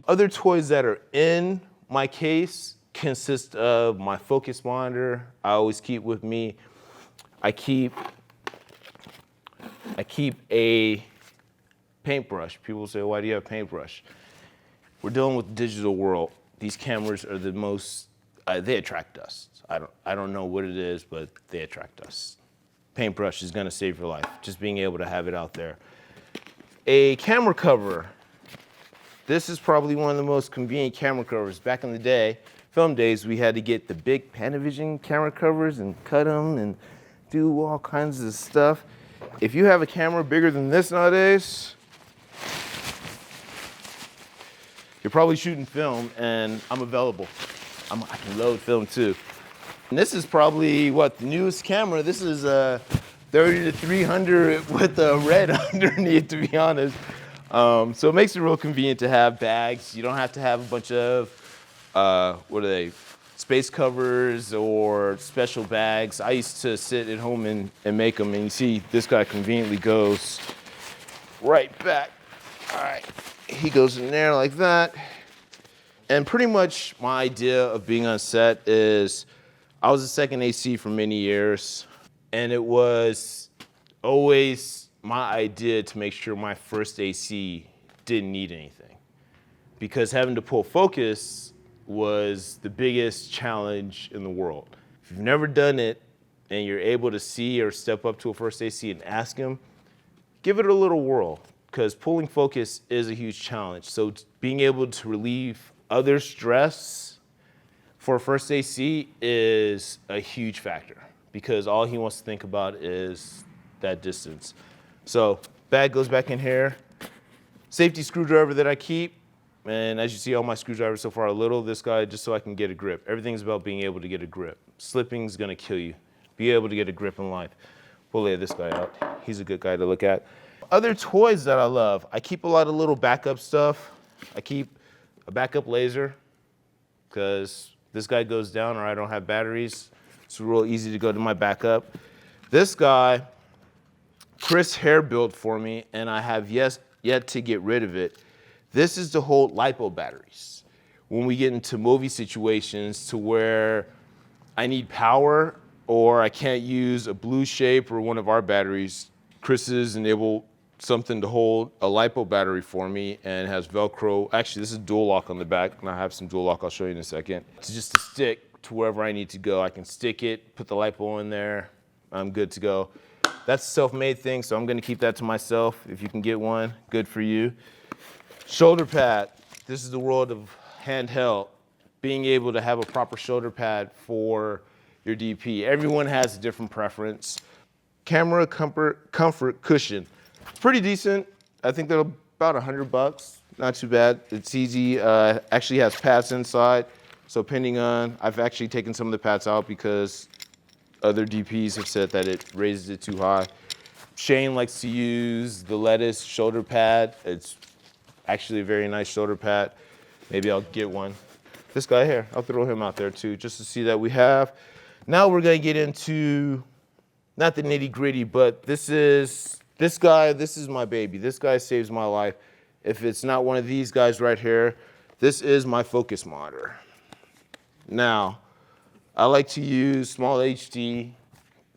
Other toys that are in my case consist of my focus monitor. I always keep with me. I keep a paintbrush. People say, why do you have a paintbrush? We're dealing with the digital world. These cameras are the most, they attract us. I don't know what it is, but they attract us. Paintbrush is gonna save your life, just being able to have it out there. A camera cover. This is probably one of the most convenient camera covers. Back in the day, film days, we had to get the big Panavision camera covers and cut them and do all kinds of stuff. If you have a camera bigger than this nowadays, you're probably shooting film, and I'm available. I can load film too. And this is probably, what, the newest camera. This is a 30 to 300 with a red underneath, to be honest. So it makes it real convenient to have bags. You don't have to have a bunch of, what are they, space covers or special bags. I used to sit at home and make them, and you see this guy conveniently goes right back. All right, he goes in there like that. And pretty much my idea of being on set is, I was a second AC for many years, and it was always my idea to make sure my first AC didn't need anything. Because having to pull focus was the biggest challenge in the world. If you've never done it and you're able to see or step up to a first AC and ask him, give it a little whirl, because pulling focus is a huge challenge. So being able to relieve other stress for first AC is a huge factor, because all he wants to think about is that distance. So bag goes back in here. Safety screwdriver that I keep, and as you see, all my screwdrivers so far are little. This guy, just so I can get a grip. Everything's about being able to get a grip. Slipping's gonna kill you. Be able to get a grip in life. We'll lay this guy out. He's a good guy to look at. Other toys that I love, I keep a lot of little backup stuff. I keep a backup laser, because this guy goes down or I don't have batteries. It's real easy to go to my backup. This guy, Chris Hare built for me, and I have yet to get rid of it. This is to hold LiPo batteries. When we get into movie situations to where I need power or I can't use a blue shape or one of our batteries, Chris has enabled something to hold a LiPo battery for me, and has Velcro. Actually, this is dual lock on the back, and I have some dual lock I'll show you in a second. It's just to stick to wherever I need to go. I can stick it, put the LiPo in there, I'm good to go. That's a self-made thing, so I'm gonna keep that to myself. If you can get one, good for you. Shoulder pad. This is the world of handheld. Being able to have a proper shoulder pad for your DP. Everyone has a different preference. Camera comfort cushion. Pretty decent. I think they're about $100. Not too bad. It's easy. Actually has pads inside. So depending on, I've actually taken some of the pads out because other DPs have said that it raises it too high. Shane likes to use the Lettuce shoulder pad. It's actually a very nice shoulder pad. Maybe I'll get one. This guy here, I'll throw him out there too, just to see that we have. Now we're gonna get into, not the nitty gritty, but this is my baby. This guy saves my life. If it's not one of these guys right here, this is my focus monitor. Now, I like to use small HD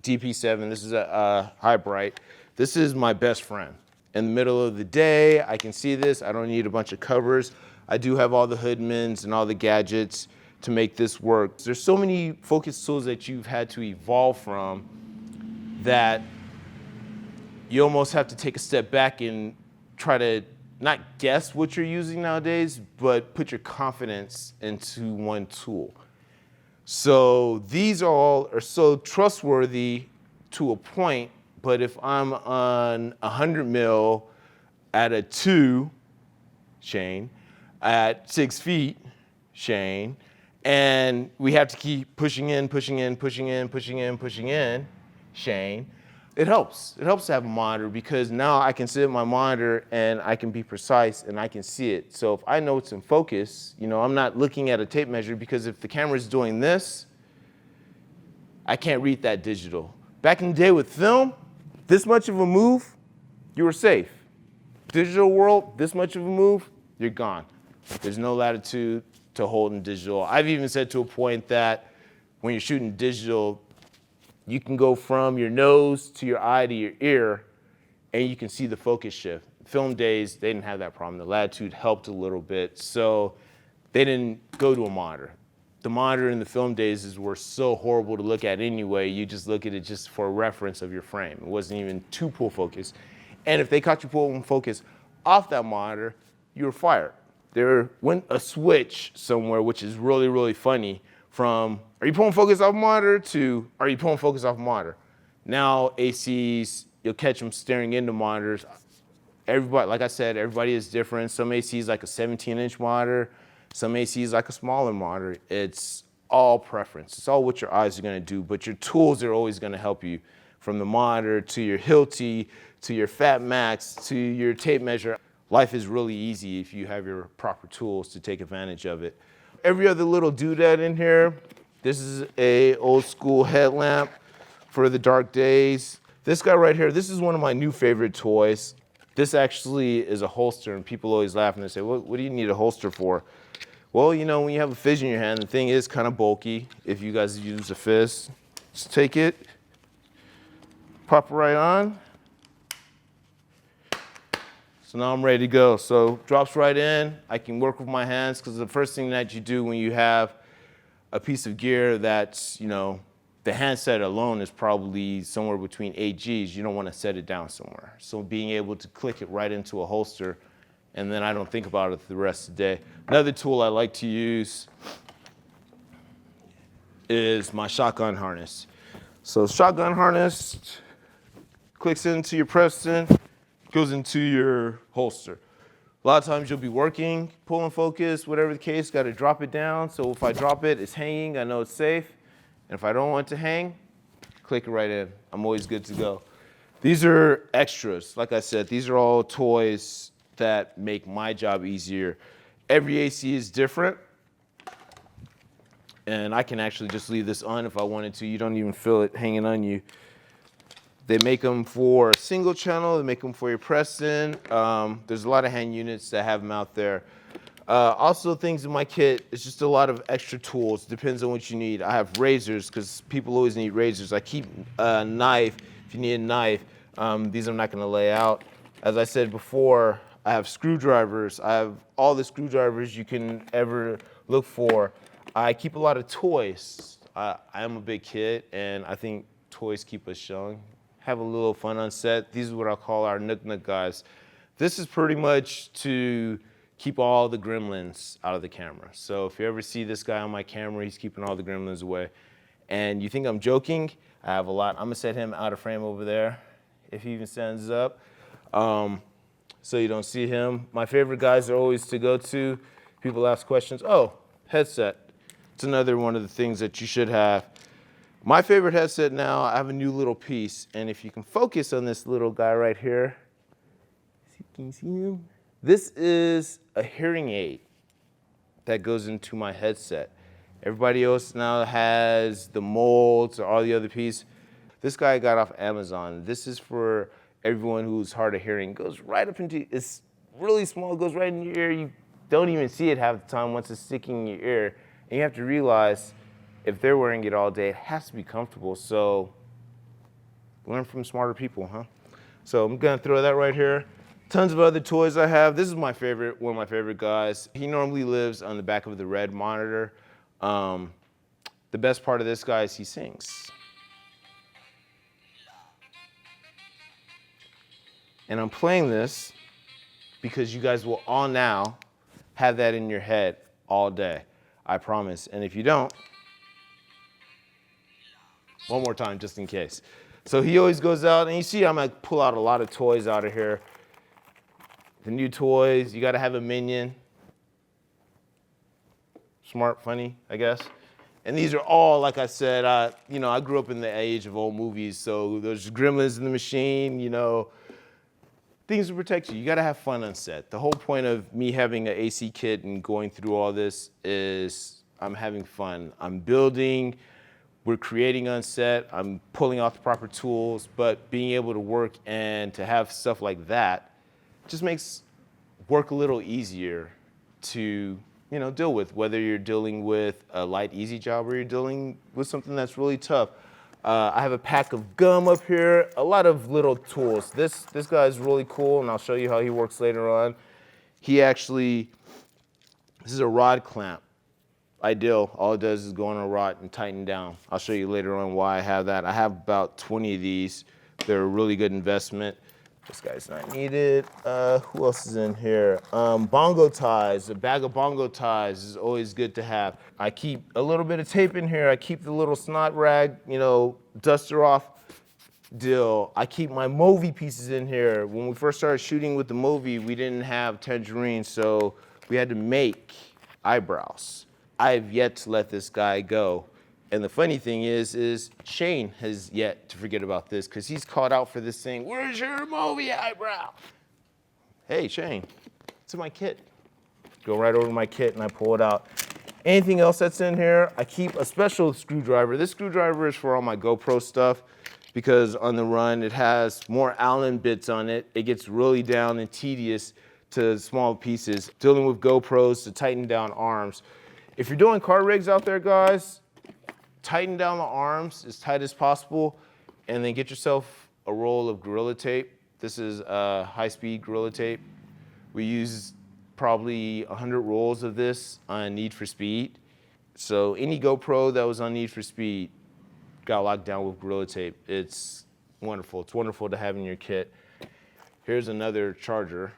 DP7. This is a high bright. This is my best friend. In the middle of the day, I can see this. I don't need a bunch of covers. I do have all the hoodmans and all the gadgets to make this work. There's so many focus tools that you've had to evolve from that you almost have to take a step back and try to not guess what you're using nowadays, but put your confidence into one tool. So these all are so trustworthy to a point, but if I'm on 100 mil at a 2, Shane, at 6 feet, Shane, and we have to keep pushing in, Shane, it helps. It helps to have a monitor, because now I can sit at my monitor and I can be precise and I can see it. So if I know it's in focus, you know, I'm not looking at a tape measure, because if the camera's doing this, I can't read that digital. Back in the day with film, this much of a move, you were safe. Digital world, this much of a move, you're gone. There's no latitude to hold in digital. I've even said to a point that when you're shooting digital, you can go from your nose to your eye to your ear, and you can see the focus shift. Film days, they didn't have that problem. The latitude helped a little bit, so they didn't go to a monitor. The monitor in the film days were so horrible to look at anyway. You just look at it just for a reference of your frame. It wasn't even to pull focus. And if they caught you pulling focus off that monitor, you were fired. There went a switch somewhere, which is really, really funny, from are you pulling focus off monitor to are you pulling focus off monitor? Now ACs, you'll catch them staring into monitors. Everybody, like I said, everybody is different. Some ACs like a 17-inch monitor, some ACs like a smaller monitor. It's all preference. It's all what your eyes are gonna do, but your tools are always gonna help you, from the monitor to your Hilti, to your Fat Max, to your tape measure. Life is really easy if you have your proper tools to take advantage of it. Every other little doodad in here, this is a old school headlamp for the dark days. This guy right here, this is one of my new favorite toys. This actually is a holster, and people always laugh and they say, what do you need a holster for? Well, you know, when you have a fizz in your hand, the thing is kind of bulky. If you guys use a fizz, just take it, pop it right on. So now I'm ready to go. So drops right in. I can work with my hands, because the first thing that you do when you have a piece of gear that's, you know, the handset alone is probably somewhere between 8 Gs. You don't want to set it down somewhere. So being able to click it right into a holster, and then I don't think about it the rest of the day. Another tool I like to use is my shotgun harness. So shotgun harness clicks into your Preston, goes into your holster. A lot of times you'll be working, pulling focus, whatever the case, got to drop it down. So if I drop it, it's hanging, I know it's safe. And if I don't want it to hang, click it right in. I'm always good to go. These are extras. Like I said, these are all toys that make my job easier. Every AC is different. And I can actually just leave this on if I wanted to. You don't even feel it hanging on you. They make them for a single channel. They make them for your Preston. There's a lot of hand units that have them out there. Also, things in my kit, it's just a lot of extra tools. Depends on what you need. I have razors, because people always need razors. I keep a knife if you need a knife. These I'm not going to lay out. As I said before, I have screwdrivers. I have all the screwdrivers you can ever look for. I keep a lot of toys. I am a big kid, and I think toys keep us young. Have a little fun on set. These are what I call our Nook guys. This is pretty much to keep all the gremlins out of the camera. So if you ever see this guy on my camera, he's keeping all the gremlins away. And you think I'm joking? I have a lot. I'm gonna set him out of frame over there, if he even stands up, so you don't see him. My favorite guys are always to go to. People ask questions. Oh, headset. It's another one of the things that you should have. My favorite headset now, I have a new little piece, and if you can focus on this little guy right here, can you see him? This is a hearing aid that goes into my headset. Everybody else now has the molds or all the other pieces. This guy I got off Amazon. This is for everyone who's hard of hearing. It goes right up into, it's really small, it goes right in your ear. You don't even see it half the time once it's sticking in your ear. And you have to realize, if they're wearing it all day, it has to be comfortable. So learn from smarter people, huh? So I'm gonna throw that right here. Tons of other toys I have. This is my favorite, one of my favorite guys. He normally lives on the back of the red monitor. The best part of this guy is he sings. And I'm playing this because you guys will all now have that in your head all day. I promise. And if you don't, one more time just in case. So he always goes out, and you see I'm gonna pull out a lot of toys out of here. The new toys, you gotta have a minion. Smart, funny, I guess. And these are all, like I said, I grew up in the age of old movies, so there's gremlins in the machine, things to protect you. You gotta have fun on set. The whole point of me having an AC kit and going through all this is I'm having fun. I'm building, we're creating on set, I'm pulling off the proper tools, but being able to work and to have stuff like that just makes work a little easier to deal with, whether you're dealing with a light, easy job or you're dealing with something that's really tough. I have a pack of gum up here, a lot of little tools. This guy's really cool, and I'll show you how he works later on. This is a rod clamp. Ideal. All it does is go on a rod and tighten down. I'll show you later on why I have that. I have about 20 of these. They're a really good investment. This guy's not needed. Who else is in here? Bongo ties. A bag of bongo ties is always good to have. I keep a little bit of tape in here. I keep the little snot rag, duster off deal. I keep my Movi pieces in here. When we first started shooting with the Movi, we didn't have tangerine, so we had to make eyebrows. I've yet to let this guy go. And the funny thing is Shane has yet to forget about this because he's called out for this thing. Where's your Movi eyebrow? Hey, Shane, it's in my kit. Go right over to my kit and I pull it out. Anything else that's in here, I keep a special screwdriver. This screwdriver is for all my GoPro stuff because on the run, it has more Allen bits on it. It gets really down and tedious to small pieces. Dealing with GoPros to tighten down arms. If you're doing car rigs out there, guys, tighten down the arms as tight as possible, and then get yourself a roll of Gorilla Tape. This is high-speed Gorilla Tape. We use probably 100 rolls of this on Need for Speed. So any GoPro that was on Need for Speed got locked down with Gorilla Tape. It's wonderful. It's wonderful to have in your kit. Here's another charger.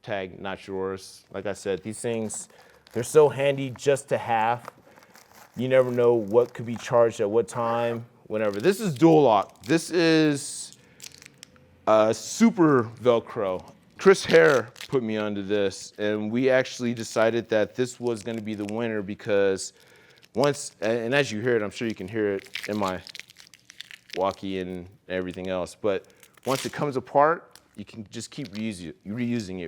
Tag, not yours. Like I said, these things, they're so handy just to have. You never know what could be charged at what time, whenever. This is dual lock. This is super Velcro. Chris Hare put me onto this, and we actually decided that this was going to be the winner because once, and as you hear it, I'm sure you can hear it in my walkie and everything else, but once it comes apart, you can just keep reusing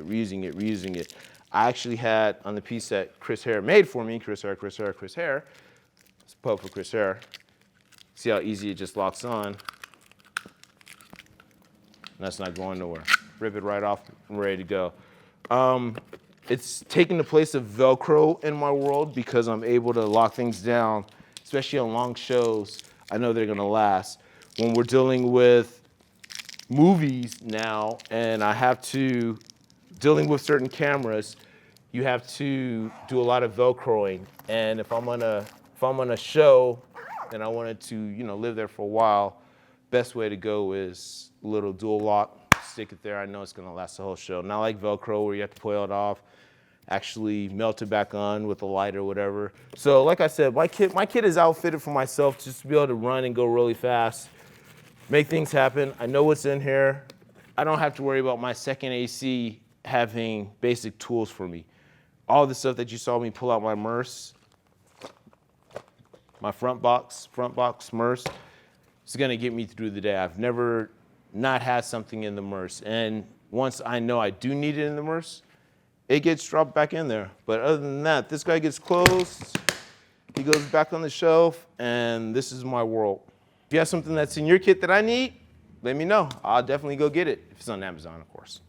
it. I actually had on the piece that Chris Hare made for me, Chris Hare. Let's pub for Chris Hare. See how easy it just locks on. And that's not going nowhere. Rip it right off and ready to go. It's taking the place of Velcro in my world because I'm able to lock things down, especially on long shows. I know they're gonna last. When we're dealing with movies now and dealing with certain cameras, you have to do a lot of Velcroing. And if I'm on a show and I wanted to, live there for a while, best way to go is a little dual lock, stick it there. I know it's gonna last the whole show. Not like Velcro where you have to pull it off, actually melt it back on with a light or whatever. So like I said, my kit is outfitted for myself just to be able to run and go really fast, make things happen. I know what's in here. I don't have to worry about my second AC having basic tools for me. All the stuff that you saw me pull out my Merce, my front box Merce, is gonna get me through the day. I've never not had something in the Merce. And once I know I do need it in the Merce, it gets dropped back in there. But other than that, this guy gets closed, he goes back on the shelf, and this is my world. If you have something that's in your kit that I need, let me know. I'll definitely go get it, if it's on Amazon, of course.